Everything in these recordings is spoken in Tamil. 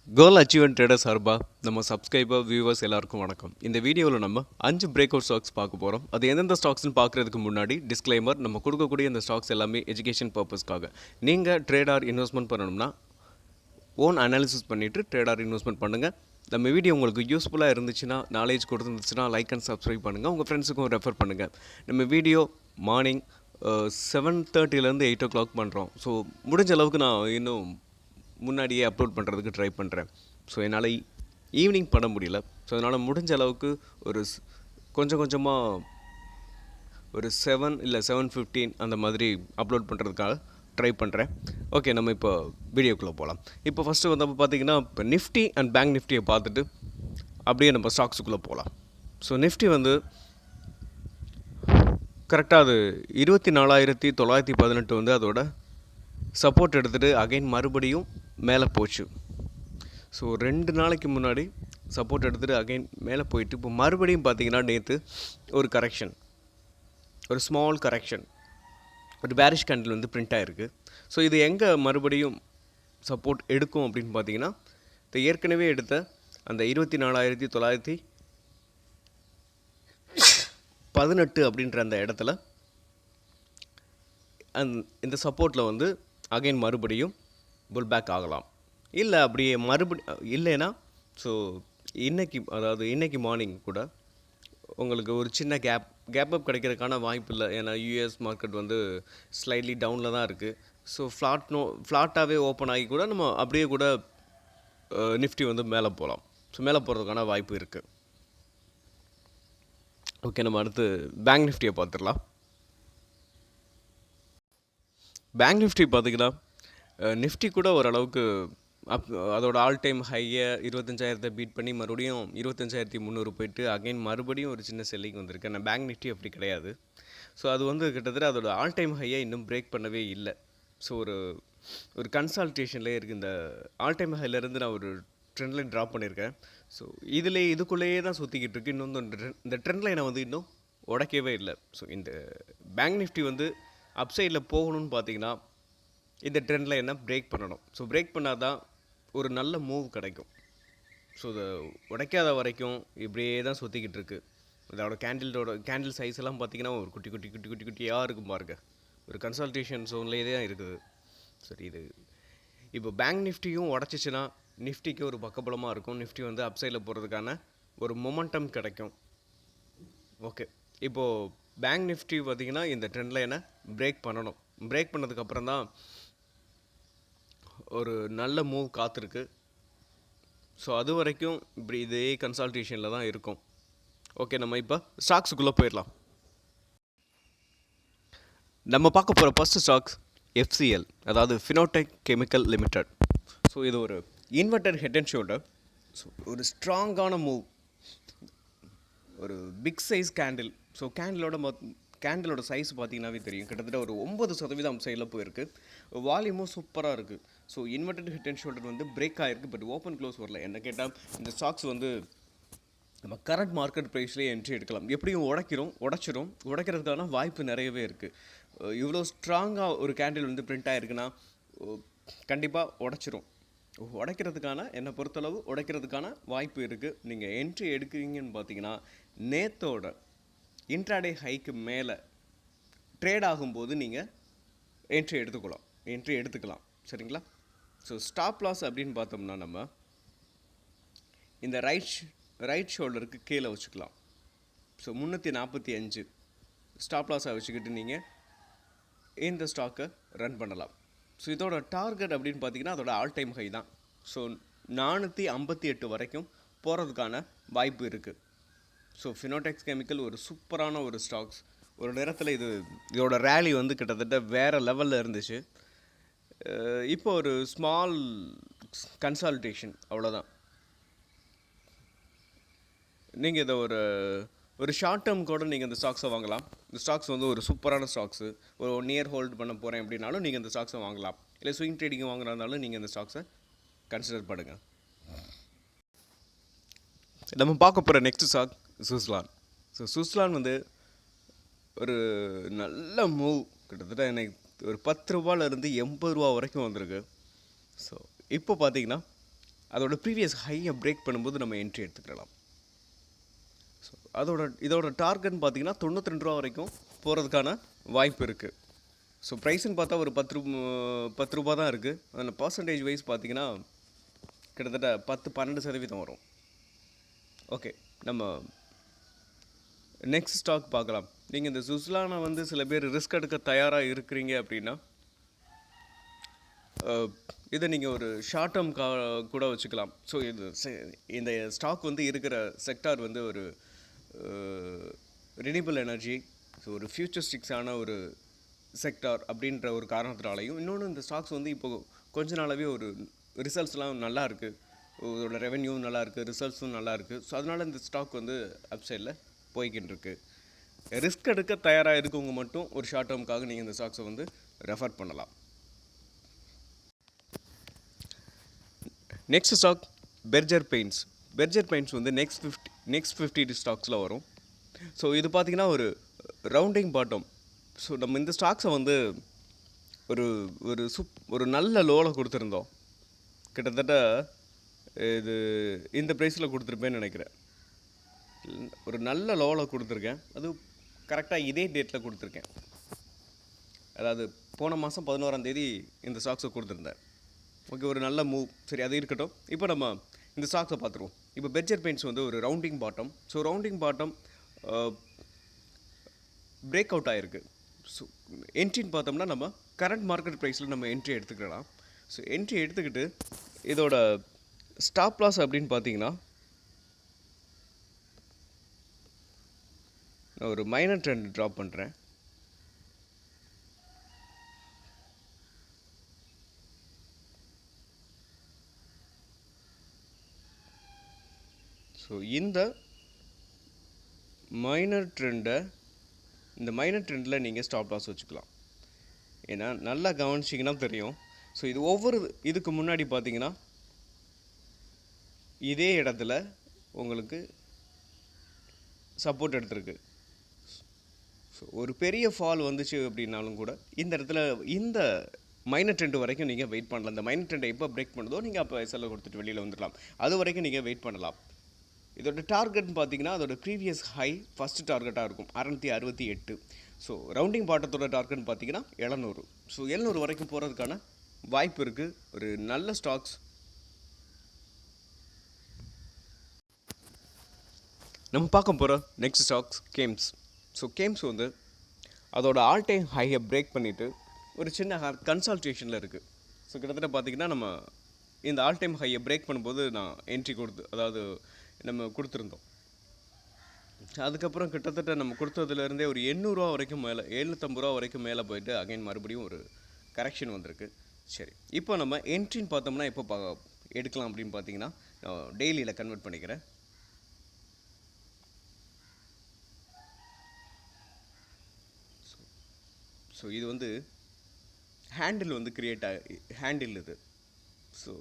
கோல் அச்சீவ்மெண்ட் ட்ரேடர் சார்பாக நம்ம சப்ஸ்கிரைபர் வியூவர்ஸ் எல்லாருக்கும் வணக்கம். இந்த வீடியோவில் நம்ம 5 பிரேக் அவுட் ஸ்டாக்ஸ் பார்க்க போகிறோம். அது எந்தெந்த ஸ்டாக்ஸ்னு பார்க்குறதுக்கு முன்னாடி டிஸ்க்ளைமர், நம்ம கொடுக்கக்கூடிய இந்த ஸ்டாக்ஸ் எல்லாமே எஜுகேஷன் பர்பஸ்க்காக. நீங்கள் ட்ரேடார் இன்வெஸ்ட்மெண்ட் பண்ணணும்னா ஓன் அனாலிசிஸ் பண்ணிவிட்டு ட்ரேடார் இன்வெஸ்ட்மெண்ட் பண்ணுங்கள். நம்ம வீடியோ உங்களுக்கு யூஸ்ஃபுல்லாக இருந்துச்சுன்னா, நாலேஜ் கொடுத்துருந்துச்சுன்னா லைக் அண்ட் சப்ஸ்கிரைப் பண்ணுங்கள். உங்கள் ஃப்ரெண்ட்ஸுக்கும் ரெஃபர் பண்ணுங்கள். நம்ம வீடியோ மார்னிங் 7:30 8 o'clock பண்ணுறோம். ஸோ முடிஞ்ச அளவுக்கு நான் இன்னும் முன்னாடியே அப்லோட் பண்ணுறதுக்கு ட்ரை பண்ணுறேன். ஸோ என்னால் ஈவினிங் பண்ண முடியல. ஸோ அதனால் முடிஞ்ச அளவுக்கு ஒரு கொஞ்சம் கொஞ்சமாக ஒரு 7 இல்லை 7:15 அந்த மாதிரி அப்லோட் பண்ணுறதுக்காக ட்ரை பண்ணுறேன். ஓகே, நம்ம இப்போ வீடியோக்குள்ளே போகலாம். இப்போ ஃபஸ்ட்டு வந்து பார்த்திங்கன்னா, இப்போ நிஃப்டி அண்ட் பேங்க் நிஃப்டியை பார்த்துட்டு அப்படியே நம்ம ஸ்டாக்ஸுக்குள்ளே போகலாம். ஸோ நிஃப்டி வந்து கரெக்டாக அது 24,918 வந்து அதோட சப்போர்ட் எடுத்துகிட்டு அகைன் மறுபடியும் மேலே போச்சு. ஸோ 2 நாளைக்கு முன்னாடி சப்போர்ட் எடுத்துகிட்டு அகைன் மேலே போயிட்டு இப்போ மறுபடியும் பார்த்திங்கன்னா நேற்று ஒரு கரெக்ஷன், ஒரு ஸ்மால் கரெக்ஷன், ஒரு பேரிஷ் கேண்டில் வந்து பிரிண்ட் ஆகிருக்கு. ஸோ இது எங்கே மறுபடியும் சப்போர்ட் எடுக்கும் அப்படின்னு பார்த்தீங்கன்னா, இது ஏற்கனவே எடுத்த அந்த 24,918 அப்படின்ற அந்த இடத்துல இந்த சப்போர்ட்டில் வந்து அகைன் மறுபடியும் புல் பேக் ஆகலாம். இல்லை அப்படியே இல்லைன்னா ஸோ இன்றைக்கி மார்னிங் கூட உங்களுக்கு ஒரு சின்ன கேப் அப் கிடைக்கிறதுக்கான வாய்ப்பு இல்லை. ஏன்னா யூஎஸ் மார்க்கெட் வந்து ஸ்லைட்லி டவுனில் தான் இருக்குது. ஸோ ஃப்ளாட்டாகவே ஓப்பன் ஆகி கூட நம்ம அப்படியே கூட நிஃப்டி வந்து மேலே போகலாம். ஸோ மேலே போகிறதுக்கான வாய்ப்பு இருக்குது. ஓகே, நம்ம அடுத்து பேங்க் நிஃப்டியை பார்த்துடலாம். பேங்க் நிஃப்டி பார்த்திங்கன்னா, நிஃப்டி கூட ஓரளவுக்கு அதோட ஆல் டைம் ஹையை 25,000 பீட் பண்ணி மறுபடியும் 25,300 போயிட்டு அகைன் மறுபடியும் ஒரு சின்ன செல்லிங் வந்திருக்கு. ஆனால் பேங்க் நிஃப்டி அப்படி கிடையாது. ஸோ அது வந்து கிட்டத்தட்ட அதோட ஆல் டைம் ஹையை இன்னும் பிரேக் பண்ணவே இல்லை. ஸோ ஒரு கன்சல்டேஷன்லேயே இருக்குது. இந்த ஆல் டைம் ஹைலேருந்து நான் ஒரு ட்ரெண்ட் லைன் ட்ராப் பண்ணியிருக்கேன். ஸோ இதுக்குள்ளேயே தான் சுற்றிக்கிட்டு இருக்கு. இன்னும் இந்த ட்ரெண்ட் லைனை வந்து இன்னும் உடைக்கவே இல்லை. ஸோ இந்த பேங்க் நிஃப்டி வந்து அப்சைடில் போகணும்னு பார்த்தீங்கன்னா இந்த ட்ரெண்ட் லைனை பிரேக் பண்ணணும். ஸோ பிரேக் பண்ணால் தான் ஒரு நல்ல மூவ் கிடைக்கும். ஸோ இதை உடைக்காத வரைக்கும் இப்படியே தான் சுற்றிக்கிட்டு இருக்குது. அதோட கேண்டில் சைஸ் எல்லாம் பார்த்திங்கன்னா ஒரு குட்டியாக இருக்கும் பாருங்க. ஒரு கன்சல்டேஷன் ஜோன்லேயே தான் இருக்குது. சரி, இது இப்போ பேங்க் நிஃப்டியும் உடச்சிச்சின்னா நிஃப்டிக்கு ஒரு பக்கபலமாக இருக்கும். நிஃப்டி வந்து அப்சைடில் போகிறதுக்கான ஒரு மொமெண்டம் கிடைக்கும். ஓகே, இப்போது பேங்க் நிஃப்டி பார்த்திங்கன்னா இந்த ட்ரெண்ட் லைனை பிரேக் பண்ணணும். பிரேக் பண்ணதுக்கப்புறம் தான் ஒரு நல்ல மூவ் காத்திருக்கு. ஸோ அது வரைக்கும் இப்படி இதே கன்சல்டேஷனில் தான் இருக்கும். ஓகே, நம்ம இப்போ ஸ்டாக்ஸுக்குள்ளே போயிடலாம். நம்ம பார்க்க போகிற ஃபஸ்ட்டு ஸ்டாக்ஸ் FCL, அதாவது ஃபினோடெக் கெமிக்கல் லிமிடெட். ஸோ இது ஒரு inverted head and shoulder. So ஒரு ஸ்ட்ராங்கான மூவ், ஒரு பிக் சைஸ் கேண்டில். ஸோ கேண்டிலோட சைஸ் பார்த்தீங்கன்னாவே தெரியும். கிட்டத்தட்ட ஒரு 9% சைடில் போயிருக்கு. வால்யூமும் சூப்பராக இருக்குது. So inverted head and shoulder வந்து பிரேக் ஆகிருக்கு. பட் ஓப்பன் க்ளோஸ் வரல. என்ன கேட்டால் இந்த ஸ்டாக்ஸ் வந்து நம்ம கரண்ட் மார்க்கெட் ப்ரைஸ்லேயே என்ட்ரி எடுக்கலாம். எப்படியும் உடைக்கிறதுக்கான வாய்ப்பு நிறையவே இருக்குது. இவ்வளோ ஸ்ட்ராங்காக ஒரு கேண்டில் வந்து பிரிண்ட் ஆகிருக்குன்னா கண்டிப்பாக என்னை பொறுத்தளவு உடைக்கிறதுக்கான வாய்ப்பு இருக்குது. நீங்கள் என்ட்ரி எடுக்கிறீங்கன்னு பார்த்தீங்கன்னா நேத்தோட இன்ட்ராடே ஹைக்கு மேலே ட்ரேட் ஆகும்போது நீங்கள் என்ட்ரி எடுத்துக்கலாம். சரிங்களா? ஸோ ஸ்டாப் லாஸ் அப்படின்னு பார்த்தோம்னா நம்ம இந்த ரைட் ஷோல்டருக்கு கீழே வச்சுக்கலாம். ஸோ 345 ஸ்டாப் லாஸாக வச்சுக்கிட்டு நீங்கள் இந்த ஸ்டாக்கை ரன் பண்ணலாம். ஸோ இதோட டார்கெட் அப்படின்னு பார்த்தீங்கன்னா அதோட ஆல் டைம் ஹை தான். ஸோ 458 வரைக்கும் போகிறதுக்கான வாய்ப்பு இருக்குது. ஸோ ஃபினோடெக்ஸ் கெமிக்கல் ஒரு சூப்பரான ஒரு ஸ்டாக்ஸ். ஒரு நேரத்தில் இதோட ரேலி வந்து கிட்டத்தட்ட வேறு லெவலில் இருந்துச்சு. இப்போ ஒரு ஸ்மால் கன்சால்டேஷன், அவ்வளோதான். நீங்கள் இதை ஒரு ஷார்ட் டேர்ம் கூட நீங்கள் இந்த ஸ்டாக்ஸை வாங்கலாம். இந்த ஸ்டாக்ஸ் வந்து ஒரு சூப்பரான ஸ்டாக்ஸு. ஒரு 1 year ஹோல்டு பண்ண போகிறேன் அப்படின்னாலும் நீங்கள் இந்த ஸ்டாக்ஸை வாங்கலாம். இல்லை ஸ்விங் ட்ரேடிங் வாங்குறதுனாலும் நீங்கள் இந்த ஸ்டாக்ஸை கன்சிடர் பண்ணுங்கள். நம்ம பார்க்க போகிற next stock Suzlon. So Suzlon வந்து ஒரு நல்ல மூவ். கிட்டத்தட்ட எனக்கு ஒரு 10 ரூபாயிலேருந்து 80 ரூபா வரைக்கும் வந்திருக்கு. ஸோ இப்போ பார்த்தீங்கன்னா அதோட ப்ரீவியஸ் ஹையை பிரேக் பண்ணும்போது நம்ம என்ட்ரி எடுத்துக்கலாம். ஸோ இதோட டார்கெட்னு பார்த்தீங்கன்னா 92 ரூபா வரைக்கும் போகிறதுக்கான வாய்ப்பு இருக்குது. ஸோ ப்ரைஸ்ன்னு பார்த்தா ஒரு 10 ரூபா தான் இருக்குது. அதில் பர்சன்டேஜ் வைஸ் பார்த்தீங்கன்னா கிட்டத்தட்ட 10-12% வரும். ஓகே, நம்ம நெக்ஸ்ட் ஸ்டாக் பார்க்கலாம். நீங்கள் இந்த சுஸ்லானை வந்து சில பேர் ரிஸ்க் எடுக்க தயாராக இருக்கிறீங்க அப்படின்னா இதை நீங்கள் ஒரு ஷார்ட் டேர்ம் கூட வச்சுக்கலாம். ஸோ இந்த ஸ்டாக் வந்து இருக்கிற செக்டார் வந்து ஒரு ரினியூவபிள் எனர்ஜி, ஸோ ஒரு ஃபியூச்சரிஸ்டிக்ஸான ஒரு செக்டார் அப்படின்ற ஒரு காரணத்தினாலையும், இன்னொன்று இந்த ஸ்டாக்ஸ் வந்து இப்போது கொஞ்ச நாளாகவே ஒரு ரிசல்ட்ஸ்லாம் நல்லா இருக்குது, இதோட ரெவென்யூ நல்லா இருக்குது, ரிசல்ட்ஸும் நல்லா இருக்குது. ஸோ அதனால் இந்த ஸ்டாக் வந்து அப்சைடில் போய்கிட்டு இருக்கு. ரிஸ்க் எடுக்க தயாராக இருக்கவங்க மட்டும் ஒரு ஷார்ட் டேர்முக்காக நீங்கள் இந்த ஸ்டாக்ஸை வந்து ரெஃபர் பண்ணலாம். நெக்ஸ்ட் ஸ்டாக் பெர்ஜர் பெயிண்ட்ஸ் வந்து நெக்ஸ்ட் 50 ஸ்டாக்ஸில் வரும். ஸோ இது பார்த்திங்கன்னா ஒரு ரவுண்டிங் பாட்டம். ஸோ நம்ம இந்த ஸ்டாக்ஸை வந்து ஒரு நல்ல லோவில் கொடுத்துருந்தோம். கிட்டத்தட்ட இது இந்த ப்ரைஸில் கொடுத்துருப்பேன்னு நினைக்கிறேன். ஒரு நல்ல லோவில் கொடுத்துருக்கேன். அது கரெக்டாக இதே டேட்டில் கொடுத்துருக்கேன். அதாவது போன மாதம் 11ஆம் தேதி இந்த ஸ்டாக்ஸை கொடுத்துருந்தேன். ஓகே, ஒரு நல்ல மூவ். சரி, அது இருக்கட்டும். இப்போ நம்ம இந்த ஸ்டாக்ஸை பார்த்துருவோம். இப்போ பெர்ஜர் பெயிண்ட்ஸ் வந்து ஒரு rounding bottom. So rounding bottom break out ஆகிருக்கு. ஸோ என்ட்ரின்னு பார்த்தோம்னா நம்ம கரண்ட் மார்க்கெட் ப்ரைஸில் நம்ம என்ட்ரி எடுத்துக்கலாம். ஸோ என்ட்ரி எடுத்துக்கிட்டு இதோட ஸ்டாப் லாஸ் அப்படின்னு பார்த்தீங்கன்னா நான் ஒரு மைனர் ட்ரெண்ட் ட்ராப் பண்ணுறேன். ஸோ இந்த மைனர் ட்ரெண்டில் நீங்கள் ஸ்டாப் லாஸ் வச்சுக்கலாம். ஏன்னா நல்லா கவனிச்சிங்கன்னா தெரியும். ஸோ இது ஒவ்வொரு இதுக்கு முன்னாடி பார்த்தீங்கன்னா இதே இடத்துல உங்களுக்கு சப்போர்ட் எடுத்திருக்கு. ஸோ ஒரு பெரிய ஃபால் வந்துச்சு அப்படின்னாலும் கூட இந்த இடத்துல இந்த மைனர் ட்ரெண்ட் வரைக்கும் நீங்கள் வெயிட் பண்ணலாம். இந்த மைனர் ட்ரெண்டை எப்போ பிரேக் பண்ணுதோ நீங்கள் அப்போ செல்ல கொடுத்துட்டு வெளியில் வந்துடலாம். அது வரைக்கும் நீங்கள் வெயிட் பண்ணலாம். இதோட டார்கெட்னு பார்த்தீங்கன்னா அதோட ப்ரீவியஸ் ஹை ஃபஸ்ட்டு டார்கெட்டாக இருக்கும் 668. ஸோ ரவுண்டிங் பாட்டத்தோட டார்கெட்னு பார்த்தீங்கன்னா 700. ஸோ 700 வரைக்கும் போகிறதுக்கான வாய்ப்பு இருக்குது. ஒரு நல்ல ஸ்டாக்ஸ். நம்ம பார்க்க போகிற next stocks games. So games வந்து அதோட ஆல் டைம் ஹையை பிரேக் பண்ணிவிட்டு ஒரு சின்ன கன்சல்டேஷனில் இருக்குது. ஸோ கிட்டத்தட்ட பார்த்திங்கன்னா நம்ம இந்த ஆல் டைம் ஹையை பிரேக் பண்ணும்போது நான் என்ட்ரி அதாவது நம்ம கொடுத்துருந்தோம். அதுக்கப்புறம் கிட்டத்தட்ட நம்ம கொடுத்ததுலேருந்தே ஒரு 800 ரூபா வரைக்கும் மேலே, 750 ரூபா வரைக்கும் மேலே போயிட்டு அகைன் மறுபடியும் ஒரு கரெக்ஷன் வந்திருக்கு. சரி, இப்போ நம்ம என்ட்ரின்னு பார்த்தோம்னா எப்போ எடுக்கலாம் அப்படின்னு பார்த்தீங்கன்னா நான் டெய்லியில் கன்வெர்ட் பண்ணிக்கிறேன். ஸோ இது வந்து ஹேண்டில் வந்து ஹேண்டில் இது. ஸோ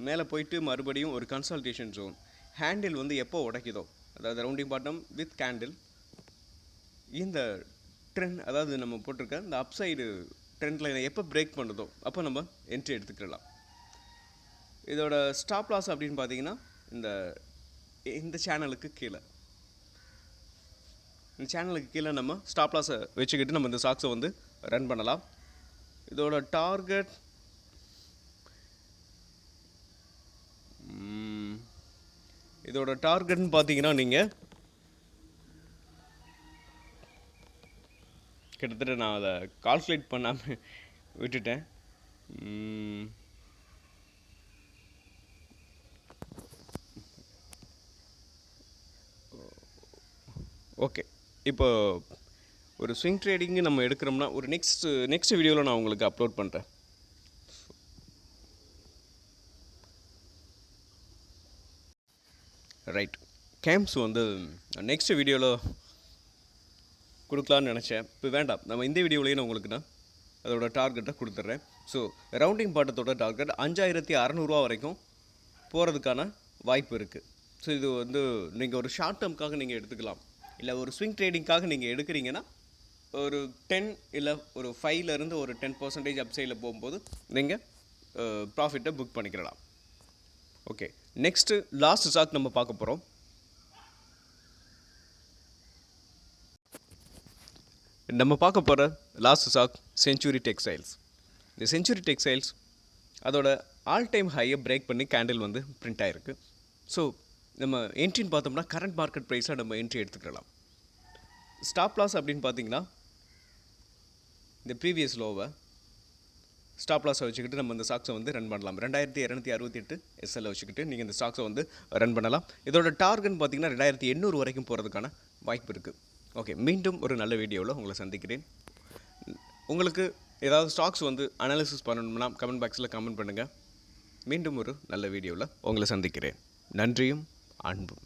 மேலே போயிட்டு மறுபடியும் ஒரு கன்சல்டேஷன் ஜோன். ஹேண்டில் வந்து எப்போ உடைக்குதோ, அதாவது ரவுண்டிங் பாட்டம் வித் கேண்டில், இந்த ட்ரெண்ட் அதாவது நம்ம போட்டிருக்க இந்த அப்சைடு ட்ரெண்ட் லைனை எப்போ பிரேக் பண்ணுதோ அப்போ நம்ம என்ட்ரி எடுத்துக்கலாம். இதோட ஸ்டாப் லாஸ் அப்படின்னு பார்த்தீங்கன்னா இந்த சேனலுக்கு கீழே நம்ம ஸ்டாப் லாஸை வச்சுக்கிட்டு நம்ம இந்த ஸ்டாக்ஸை வந்து ரன் பண்ணலாம். இதோட டார்கெட் டார்கெட்னு பார்த்தீங்கன்னா நீங்கள் கிட்டத்தட்ட நான் அதை கால்குலேட் பண்ணாமல் விட்டுட்டேன். ஓகே, இப்போ ஒரு ஸ்விங் ட்ரேடிங்கு நம்ம எடுக்கிறோம்னா ஒரு நெக்ஸ்ட் வீடியோவில் நான் உங்களுக்கு அப்லோட் பண்ணுறேன். ரைட், கேம்ஸ் வந்து நெக்ஸ்ட் வீடியோவில் கொடுக்கலான்னு நினச்சேன். இப்போ வேண்டாம், நம்ம இந்த வீடியோவிலேயே நான் உங்களுக்கு அதோட டார்கெட்டை கொடுத்துட்றேன். ஸோ ரவுண்டிங் பாட்டத்தோட டார்கெட் 5600 வரைக்கும் போகிறதுக்கான வாய்ப்பு இருக்குது. ஸோ இது வந்து நீங்கள் ஒரு ஷார்ட் டேர்முக்காக நீங்கள் எடுத்துக்கலாம். இல்லை ஒரு ஸ்விங் ட்ரேடிங்காக நீங்கள் எடுக்கிறீங்கன்னா ஒரு 10 இல்லை ஒரு 5லேருந்து ஒரு 10% அப்சைடில் போகும்போது நீங்கள் ப்ராஃபிட்டை புக் பண்ணிக்கலாம். ஓகே, நெக்ஸ்ட்டு லாஸ்ட் ஸ்டாக் நம்ம பார்க்க போகிறோம். நம்ம பார்க்க போகிற லாஸ்ட் ஸ்டாக் செஞ்சுரி டெக்ஸ்டைல்ஸ். இந்த செஞ்சுரி டெக்ஸ்டைல்ஸ் அதோட ஆல் டைம் ஹையை பிரேக் பண்ணி கேண்டில் வந்து பிரிண்ட் ஆகிருக்கு. ஸோ நம்ம என்ட்ரின்னு பார்த்தோம்னா கரண்ட் மார்க்கெட் ப்ரைஸில் நம்ம என்ட்ரி எடுத்துக்கலாம். ஸ்டாப் லாஸ் அப்படின்னு பார்த்தீங்கன்னா இந்த ப்ரீவியஸ் லோவை ஸ்டாப் லாஸை வச்சுக்கிட்டு நம்ம இந்த ஸ்டாக்ஸை வந்து ரன் பண்ணலாம். 2268 எஸ்எல்லை வச்சுக்கிட்டு நீங்கள் இந்த ஸ்டாக்ஸை வந்து ரன் பண்ணலாம். இதோட டார்கெட் பார்த்தீங்கன்னா 2800 வரைக்கும் போகிறதுக்கான வாய்ப்பு இருக்குது. ஓகே, மீண்டும் ஒரு நல்ல வீடியோவில் உங்களை சந்திக்கிறேன். உங்களுக்கு ஏதாவது ஸ்டாக்ஸ் வந்து அனாலிசிஸ் பண்ணணும்னா கமெண்ட் பாக்ஸில் கமெண்ட் பண்ணுங்கள். மீண்டும் ஒரு நல்ல வீடியோவில் உங்களை சந்திக்கிறேன். நன்றியும் அன்பும்.